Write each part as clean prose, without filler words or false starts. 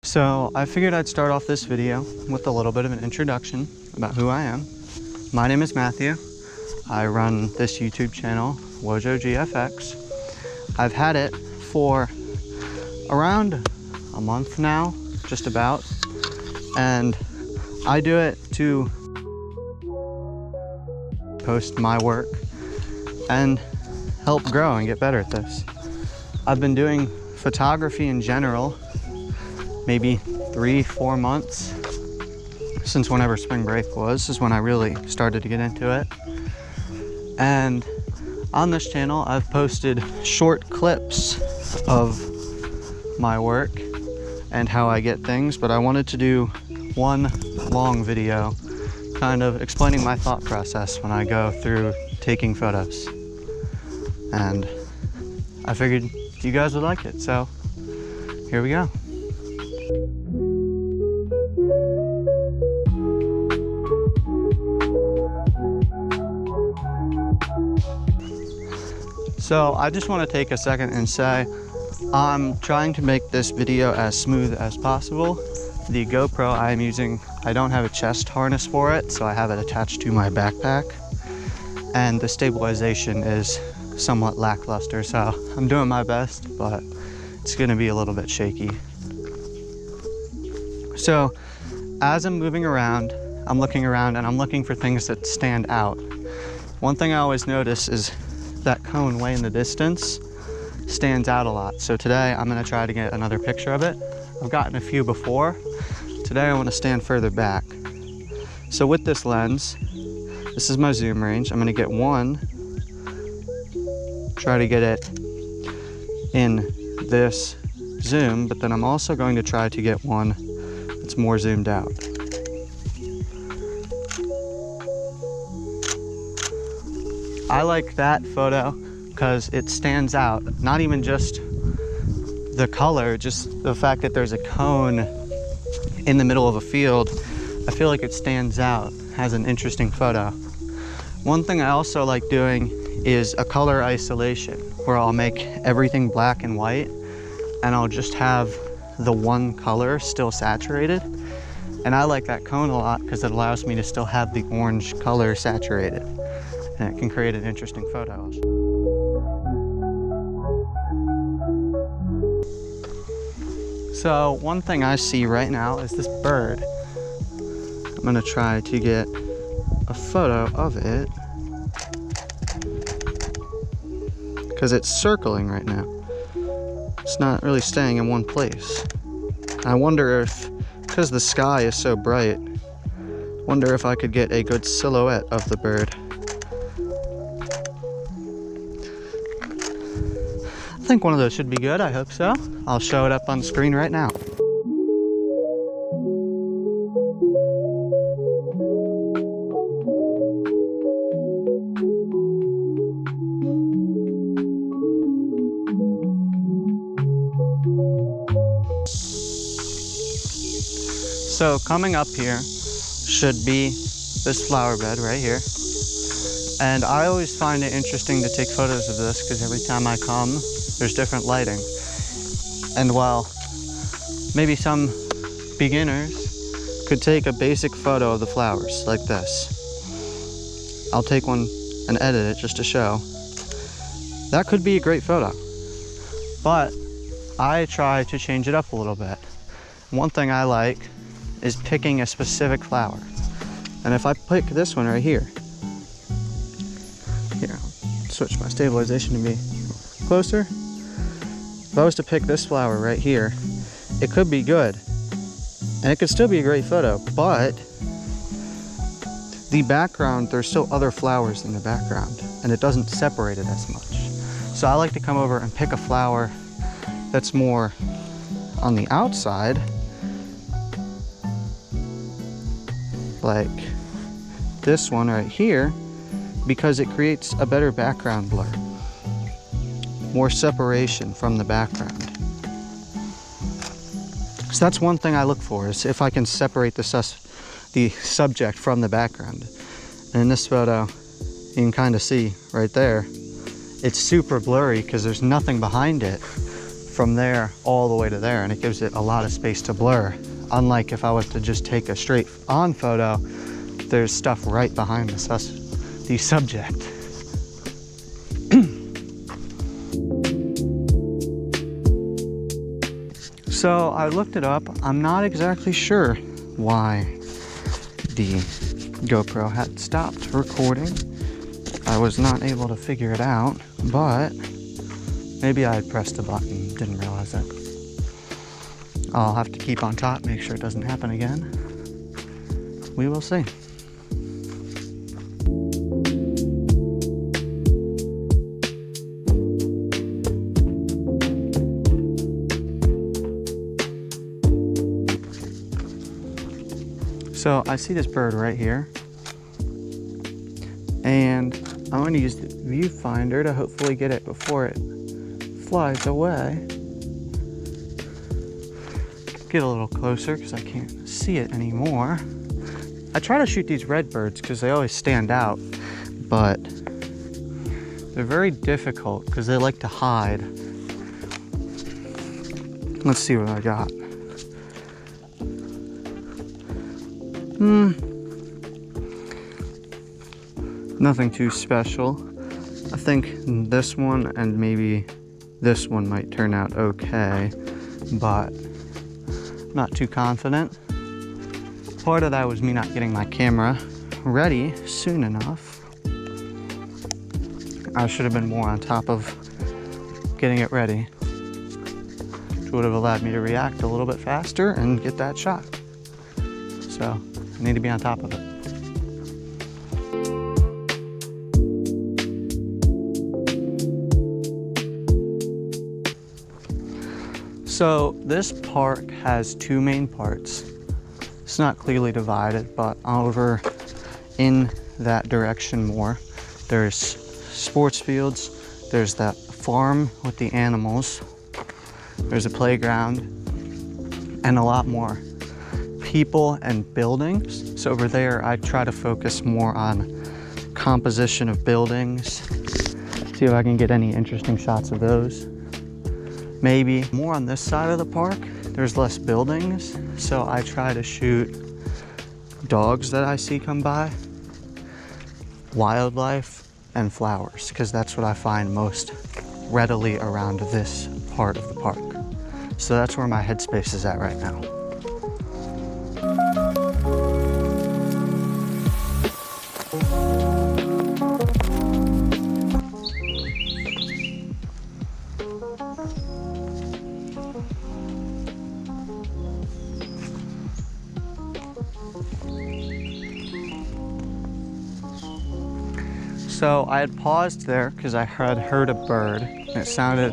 So I figured I'd start off this video with a little bit of an introduction about who I am. My name is Matthew. I run this YouTube channel, Wojo GFX. I've had it for around a month now, just about. And I do it to post my work and help grow and get better at this. I've been doing photography in general maybe 3-4 months since whenever spring break was, is when I really started to get into it. And on this channel I've posted short clips of my work and how I get things, but I wanted to do one long video kind of explaining my thought process when I go through taking photos. And I figured you guys would like it, so here we go. So I just want to take a second and say I'm trying to make this video as smooth as possible. The GoPro I'm using, I don't have a chest harness for it, so I have it attached to my backpack. And the stabilization is somewhat lackluster, so I'm doing my best, but it's going to be a little bit shaky. So as I'm moving around, I'm looking around and I'm looking for things that stand out. One thing I always notice is that cone way in the distance stands out a lot. So today I'm going to try to get another picture of it. I've gotten a few before. Today I want to stand further back. So with this lens, this is my zoom range. I'm going to get one, try to get it in this zoom, but then I'm also going to try to get one that's more zoomed out. I like that photo because it stands out, not even just the color, just the fact that there's a cone in the middle of a field. I feel like it stands out, has an interesting photo. One thing I also like doing is a color isolation, where I'll make everything black and white and I'll just have the one color still saturated. And I like that cone a lot because it allows me to still have the orange color saturated, and it can create an interesting photo. So one thing I see right now is this bird. I'm gonna try to get a photo of it because it's circling right now. It's not really staying in one place. I wonder if, because the sky is so bright, wonder if I could get a good silhouette of the bird. I think one of those should be good, I hope so. I'll show it up on screen right now. So coming up here should be this flower bed right here. And I always find it interesting to take photos of this because every time I come, there's different lighting. And while maybe some beginners could take a basic photo of the flowers like this, I'll take one and edit it just to show. That could be a great photo, but I try to change it up a little bit. One thing I like is picking a specific flower. And if I pick this one right here, I'll switch my stabilization to be closer. If I was to pick this flower right here, it could be good. And it could still be a great photo, but the background, there's still other flowers in the background and it doesn't separate it as much. So I like to come over and pick a flower that's more on the outside, like this one right here, because it creates a better background blur, more separation from the background. So that's one thing I look for, is if I can separate the subject from the background. And in this photo, you can kind of see right there, it's super blurry because there's nothing behind it from there all the way to there, and it gives it a lot of space to blur. Unlike if I was to just take a straight on photo, there's stuff right behind the subject. So I looked it up. I'm not exactly sure why the GoPro had stopped recording. I was not able to figure it out, but maybe I had pressed a button, didn't realize it. I'll have to keep on top, make sure it doesn't happen again. We will see. So I see this bird right here, and I'm going to use the viewfinder to hopefully get it before it flies away. Get a little closer because I can't see it anymore. I try to shoot these red birds because they always stand out, but they're very difficult because they like to hide. Let's see what I got. Nothing too special. I think this one and maybe this one might turn out okay, but not too confident. Part of that was me not getting my camera ready soon enough. I should have been more on top of getting it ready, which would have allowed me to react a little bit faster and get that shot. So I need to be on top of it. So this park has two main parts. It's not clearly divided, but over in that direction more, there's sports fields, there's that farm with the animals, there's a playground, and a lot more people and buildings. So over there, I try to focus more on composition of buildings, see if I can get any interesting shots of those. Maybe more on this side of the park, there's less buildings, so I try to shoot dogs that I see come by, wildlife, and flowers, because that's what I find most readily around this part of the park. So that's where my headspace is at right now. So I had paused there because I had heard a bird and it sounded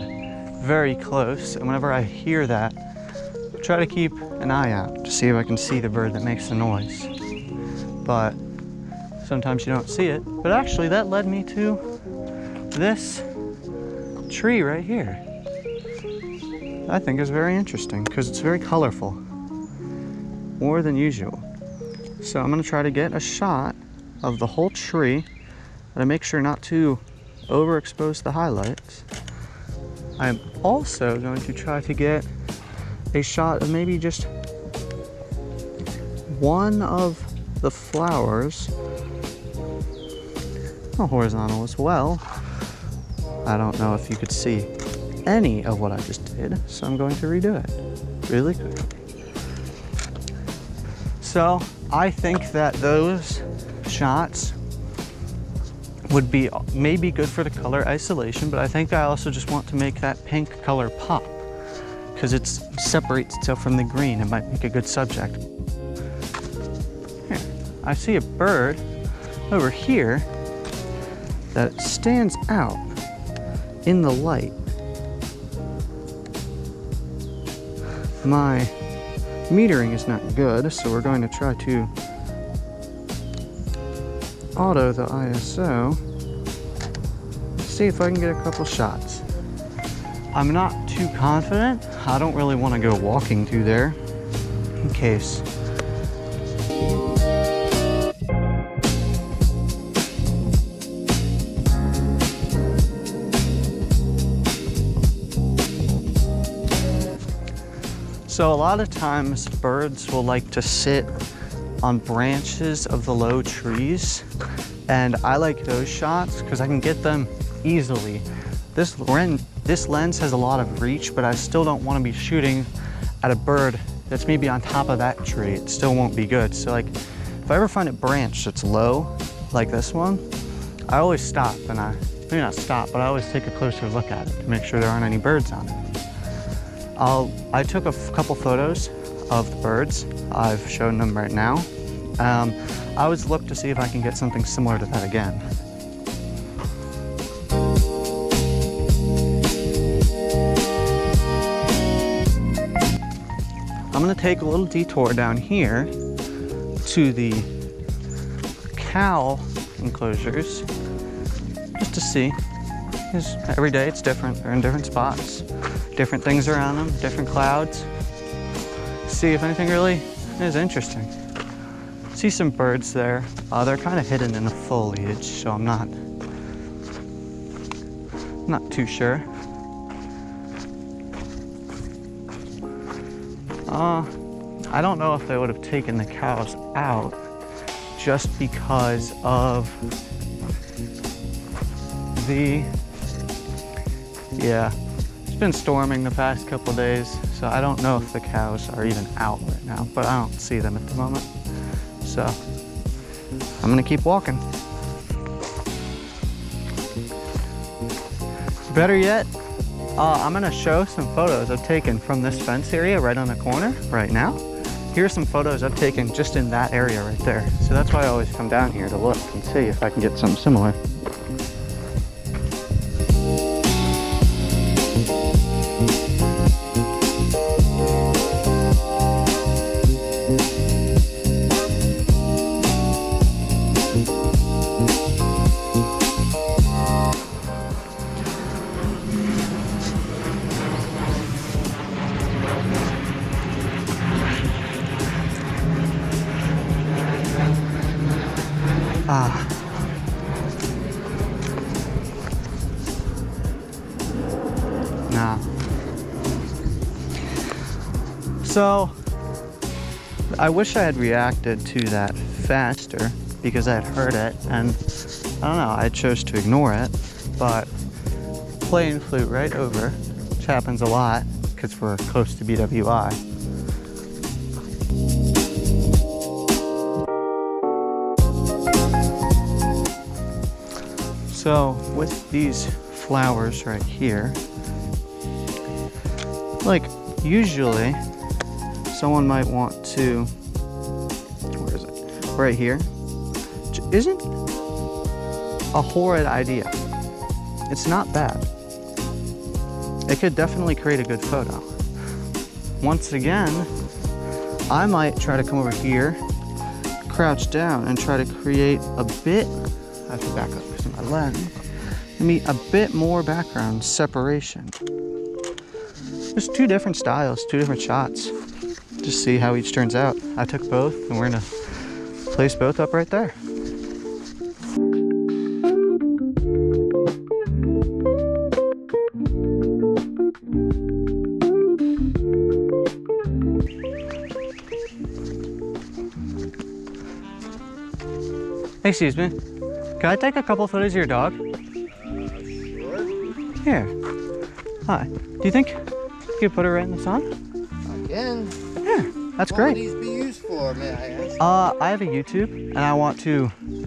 very close. And whenever I hear that, I try to keep an eye out to see if I can see the bird that makes the noise. But sometimes you don't see it. But actually that led me to this tree right here. I think is very interesting because it's very colorful, more than usual. So I'm gonna try to get a shot of the whole tree. But I make sure not to overexpose the highlights. I'm also going to try to get a shot of maybe just one of the flowers, horizontal as well. I don't know if you could see any of what I just did, so I'm going to redo it really quickly. So I think that those shots would be maybe good for the color isolation, but I think I also just want to make that pink color pop because it separates itself from the green. It might make a good subject. Here, I see a bird over here that stands out in the light. My metering is not good, so we're going to try to auto the ISO. See if I can get a couple shots. I'm not too confident. I don't really want to go walking through there in case. So a lot of times birds will like to sit on branches of the low trees, and I like those shots because I can get them easily. This lens has a lot of reach, but I still don't want to be shooting at a bird that's maybe on top of that tree. It still won't be good. So like, if I ever find a branch that's low, like this one, I always stop, and maybe not stop, but I always take a closer look at it to make sure there aren't any birds on it. I took a couple photos of the birds. I've shown them right now. I always look to see if I can get something similar to that again. I'm gonna take a little detour down here to the cow enclosures just to see, because every day it's different. They're in different spots, different things around them, different clouds. See if anything really is interesting. See some birds there. They're kind of hidden in the foliage, so I'm not too sure. I don't know if they would have taken the cows out just because of it's been storming the past couple days, so I don't know if the cows are even out right now, but I don't see them at the moment. So I'm gonna keep walking. Better yet, I'm gonna show some photos I've taken from this fence area right on the corner right now. Here's some photos I've taken just in that area right there. So that's why I always come down here to look and see if I can get something similar. Nah. So, I wish I had reacted to that faster because I had heard it, and I don't know, I chose to ignore it, but plane flew right over, which happens a lot because we're close to BWI. So with these flowers right here, like usually someone might want to, where is it? Right here, which isn't a horrid idea. It's not bad. It could definitely create a good photo. Once again, I might try to come over here, crouch down and try to create a bit, I have to back up because of my lens, a bit more background separation. There's two different styles, two different shots. Just see how each turns out. I took both and we're gonna place both up right there. Excuse me, can I take a couple photos of your dog? Sure. Here. Hi. Do you think you could put her right in the sun? I can. Yeah, that's What great. would these be used for, may I ask? I have a YouTube and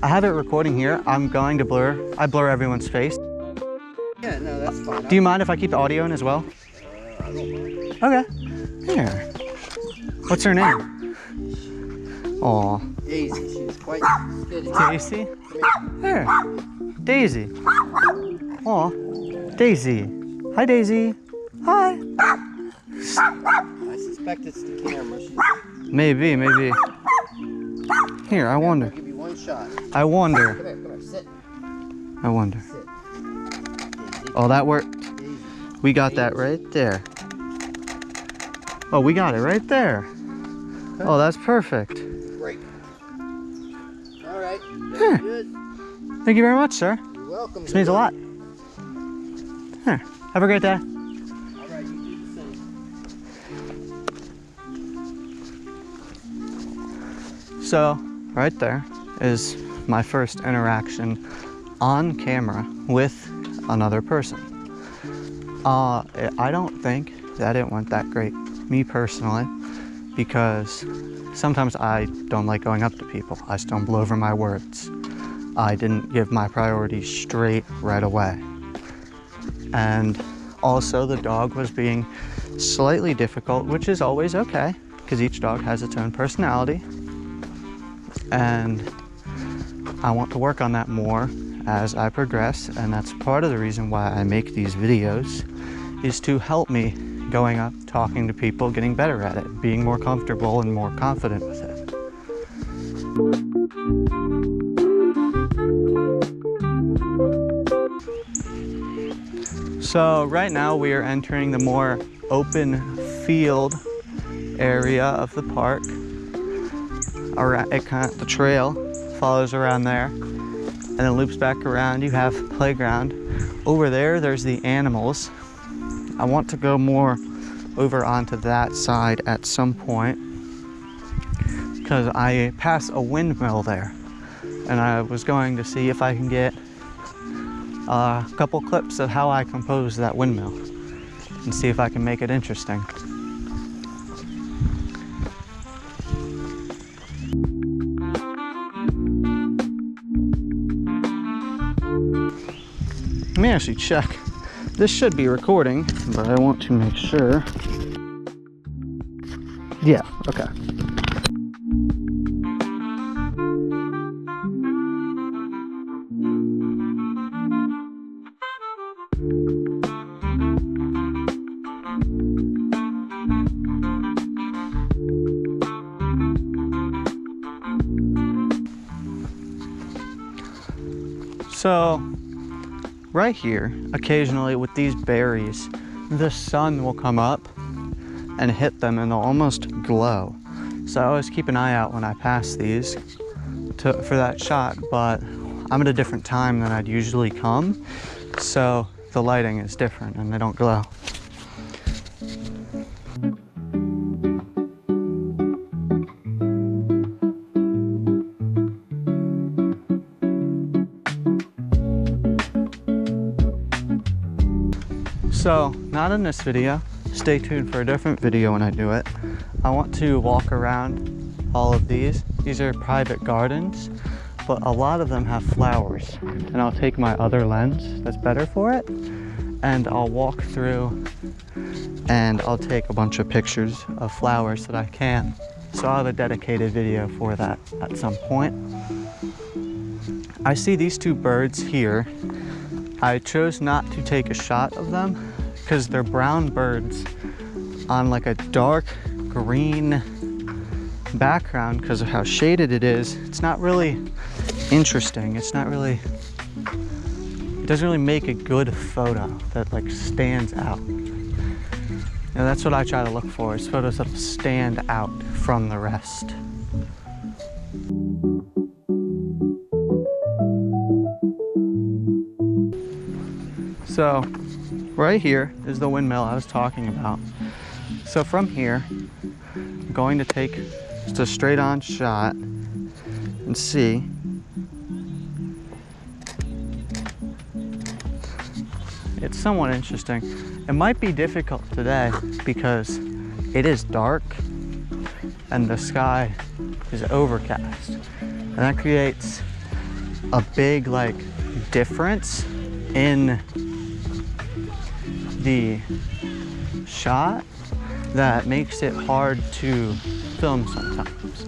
I have it recording here. I'm going to I blur everyone's face. Yeah, no, that's fine. Do you mind if I keep the audio in as well? I don't mind. Okay. Here. What's her name? Aw. Daisy, she's quite skinny. Daisy? Here. Daisy. Aw. Daisy. Hi, Daisy. Hi. I suspect it's the camera. Maybe. Here, I wonder. I'll give you one shot. I wonder. Come here, sit. I wonder. Sit. Daisy. Oh, that worked. Daisy. We got that right there. Oh, we got it right there. Oh, that's perfect. Great. All right. Huh. Good. Thank you very much, sir. You're welcome. This means a lot. Here. Have a great day. All right, you do the same. So right there is my first interaction on camera with another person. I don't think that it went that great, me personally, because sometimes I don't like going up to people. I stumble over my words. I didn't give my priorities straight right away. And also the dog was being slightly difficult, which is always okay, because each dog has its own personality. And I want to work on that more as I progress, and that's part of the reason why I make these videos, is to help me going up, talking to people, getting better at it, being more comfortable and more confident with it. So right now we are entering the more open field area of the park. The trail follows around there and then loops back around. You have playground. Over there, there's the animals. I want to go more over onto that side at some point because I pass a windmill there, and I was going to see if I can get a couple clips of how I compose that windmill and see if I can make it interesting. Let me actually check. This should be recording, but I want to make sure. Yeah, okay. So, right here, occasionally with these berries, the sun will come up and hit them and they'll almost glow. So I always keep an eye out when I pass these for that shot, but I'm at a different time than I'd usually come, so the lighting is different and they don't glow. So, not in this video. Stay tuned for a different video when I do it. I want to walk around all of these. These are private gardens, but a lot of them have flowers. And I'll take my other lens that's better for it, and I'll walk through and I'll take a bunch of pictures of flowers that I can. So I'll have a dedicated video for that at some point. I see these two birds here. I chose not to take a shot of them because they're brown birds on like a dark green background because of how shaded it is. It's not really interesting. It doesn't really make a good photo that like stands out. And that's what I try to look for, is photos that stand out from the rest. So right here is the windmill I was talking about. So from here, I'm going to take just a straight on shot and see. It's somewhat interesting. It might be difficult today because it is dark and the sky is overcast. And that creates a big like difference in the shot that makes it hard to film sometimes.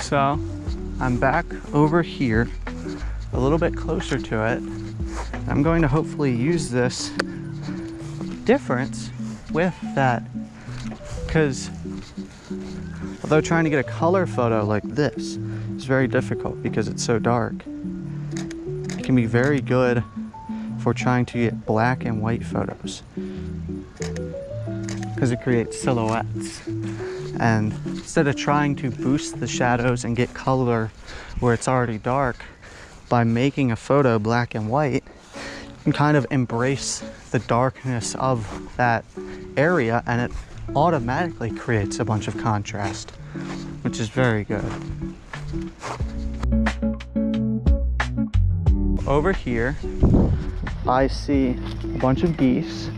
So I'm back over here a little bit closer to it. I'm going to hopefully use this difference with that, because although trying to get a color photo like this is very difficult because it's so dark, it can be very good for trying to get black and white photos because it creates silhouettes. And instead of trying to boost the shadows and get color where it's already dark, by making a photo black and white, can kind of embrace the darkness of that area, and it automatically creates a bunch of contrast, which is very good. Over here, I see a bunch of geese.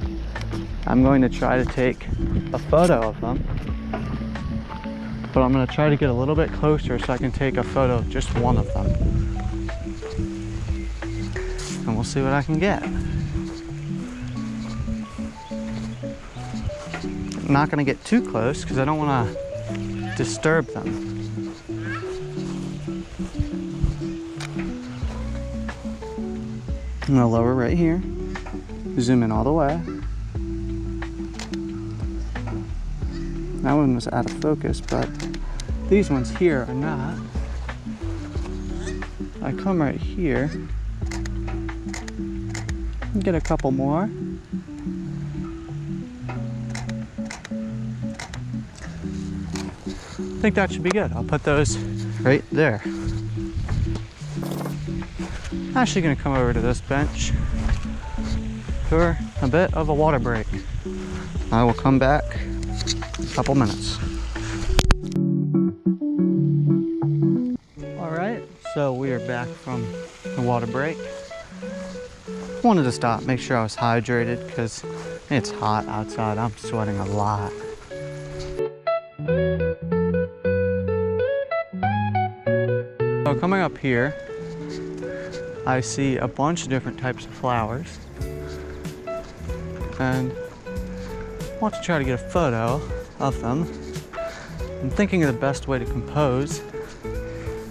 I'm going to try to take a photo of them, but I'm going to try to get a little bit closer so I can take a photo of just one of them. And we'll see what I can get. I'm not going to get too close because I don't want to disturb them. I'm going to lower right here, zoom in all the way. That one was out of focus, but these ones here are not. I come right here and get a couple more. I think that should be good. I'll put those right there. I'm actually gonna come over to this bench for a bit of a water break. I will come back in a couple minutes. All right, so we are back from the water break. Wanted to stop, make sure I was hydrated because it's hot outside. I'm sweating a lot. So coming up here, I see a bunch of different types of flowers, and I want to try to get a photo of them. I'm thinking of the best way to compose.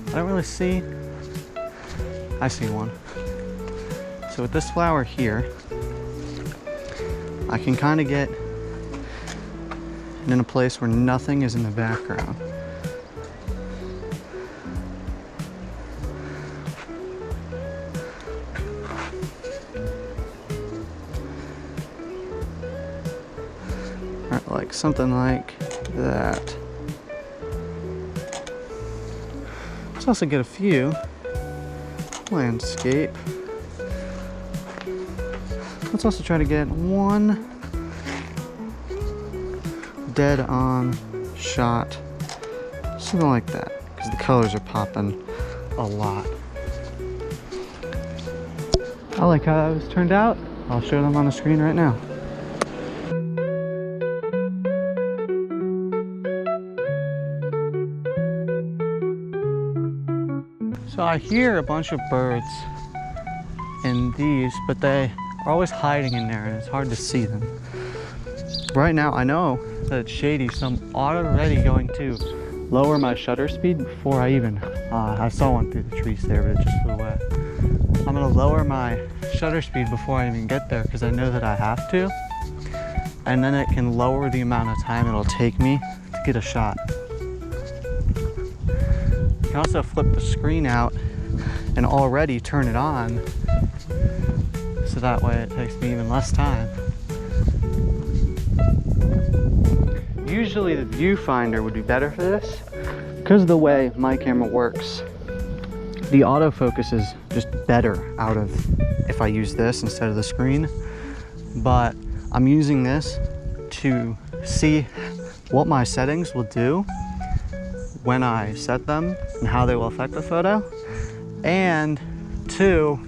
I don't really see, I see one. So with this flower here, I can kind of get it in a place where nothing is in the background. Like something like that. Let's also get a few landscape. Let's also try to get one dead on shot, something like that, because the colors are popping a lot. I like how those turned out. I'll show them on the screen right now. So I hear a bunch of birds in these, but they are always hiding in there and it's hard to see them. Right now I know that it's shady, so I'm already going to lower my shutter speed before I even, I saw one through the trees there, but it just flew away. I'm gonna lower my shutter speed before I even get there because I know that I have to. And then it can lower the amount of time it'll take me to get a shot. You can also flip the screen out and already turn it on, so that way it takes me even less time. Usually the viewfinder would be better for this. Because of the way my camera works, the autofocus is just better out of if I use this instead of the screen. But I'm using this to see what my settings will do when I set them and how they will affect the photo, and two,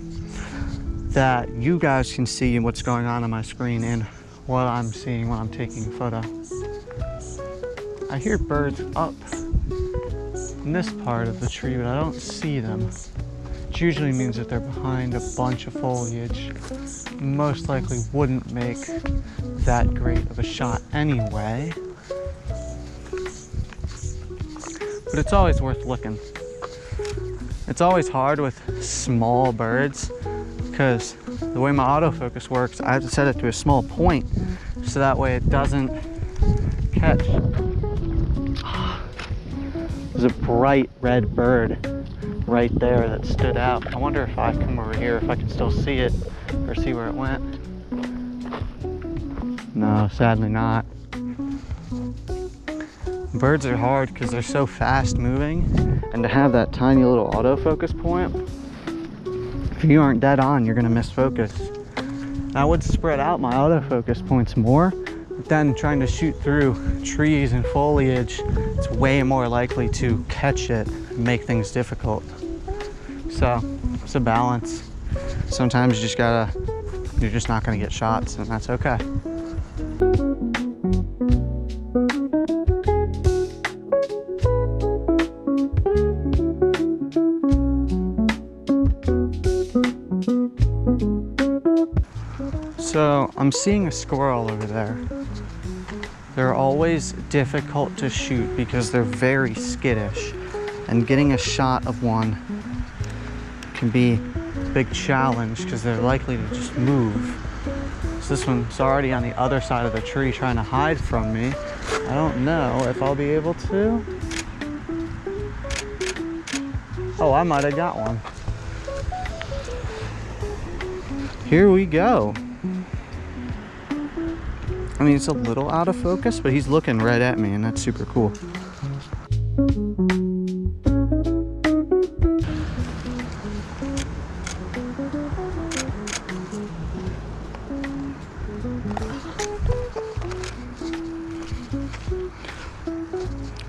that you guys can see what's going on my screen and what I'm seeing when I'm taking a photo. I hear birds up in this part of the tree, but I don't see them, which usually means that they're behind a bunch of foliage. Most likely wouldn't make that great of a shot anyway. But it's always worth looking. It's always hard with small birds because the way my autofocus works, I have to set it to a small point so that way it doesn't catch. There's a bright red bird right there that stood out. I wonder if I come over here, if I can still see it or see where it went. No, sadly not. Birds are hard because they're so fast moving, and to have that tiny little autofocus point, if you aren't dead on, you're gonna miss focus. I would spread out my autofocus points more, but then trying to shoot through trees and foliage, it's way more likely to catch it and make things difficult. So it's a balance. Sometimes you're just not gonna get shots, and that's okay. So I'm seeing a squirrel over there. They're always difficult to shoot because they're very skittish, and getting a shot of one can be a big challenge because they're likely to just move. So this one's already on the other side of the tree trying to hide from me. I don't know if I'll be able to. Oh, I might have got one. Here we go. I mean, it's a little out of focus, but he's looking right at me, and that's super cool.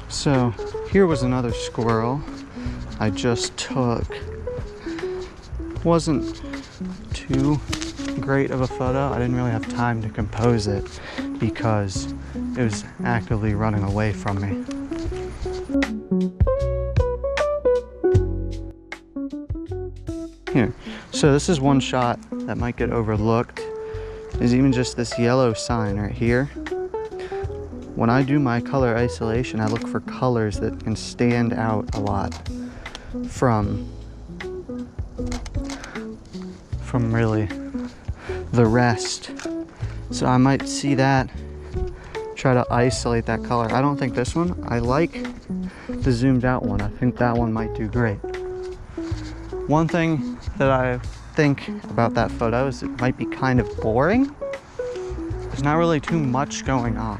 So here was another squirrel I just took. Wasn't too great of a photo. I didn't really have time to compose it because it was actively running away from me. Here, so this is one shot that might get overlooked, is even just this yellow sign right here. When I do my color isolation, I look for colors that can stand out a lot from really the rest. So I might see that, try to isolate that color. I don't think this one, I like the zoomed out one. I think that one might do great. One thing that I think about that photo is it might be kind of boring. There's not really too much going on.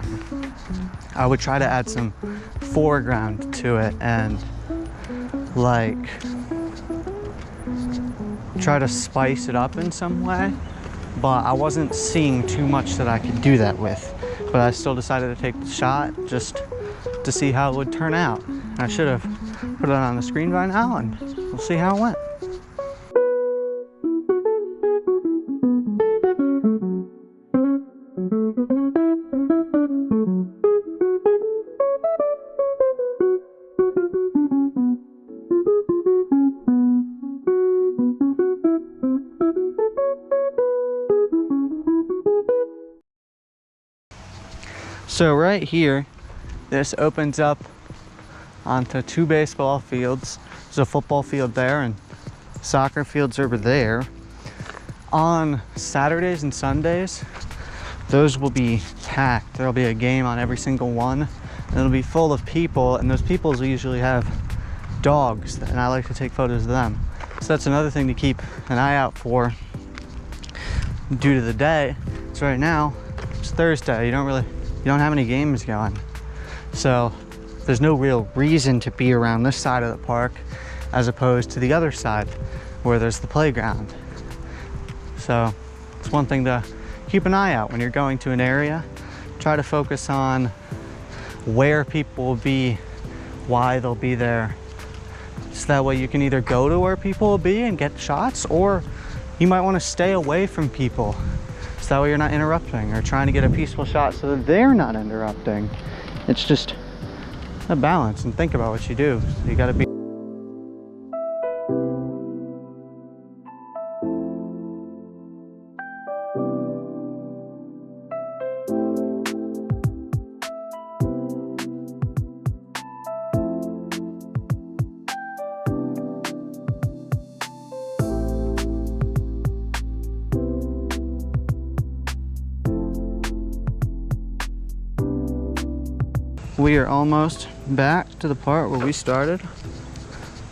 I would try to add some foreground to it and like try to spice it up in some way, but I wasn't seeing too much that I could do that with. But I still decided to take the shot just to see how it would turn out. I should have put it on the screen by now, and we'll see how it went. So right here, this opens up onto two baseball fields. There's a football field there and soccer fields over there. On Saturdays and Sundays, those will be packed. There'll be a game on every single one. And it'll be full of people, and those people will usually have dogs, and I like to take photos of them. So that's another thing to keep an eye out for due to the day. So right now, it's Thursday. You don't have any games going. So there's no real reason to be around this side of the park as opposed to the other side where there's the playground. So it's one thing to keep an eye out when you're going to an area. Try to focus on where people will be, why they'll be there. So that way you can either go to where people will be and get shots, or you might want to stay away from people. So that way you're not interrupting or trying to get a peaceful shot so that they're not interrupting. It's just a balance, and think about what you do. You gotta be. We are almost back to the part where we started.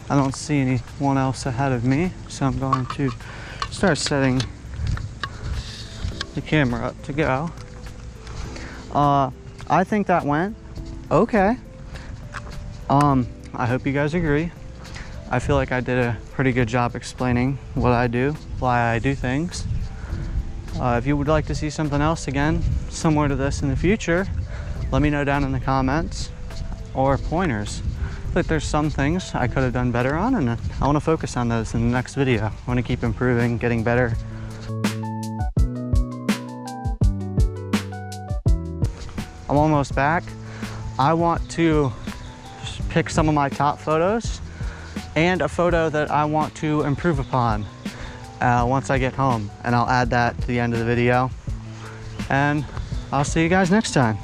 I don't see anyone else ahead of me, so I'm going to start setting the camera up to go. I think that went okay. I hope you guys agree. I feel like I did a pretty good job explaining what I do, why I do things. If you would like to see something else again, similar to this in the future, let me know down in the comments, or pointers. I think there's some things I could have done better on, and I want to focus on those in the next video. I want to keep improving, getting better. I'm almost back. I want to pick some of my top photos and a photo that I want to improve upon once I get home, and I'll add that to the end of the video. And I'll see you guys next time.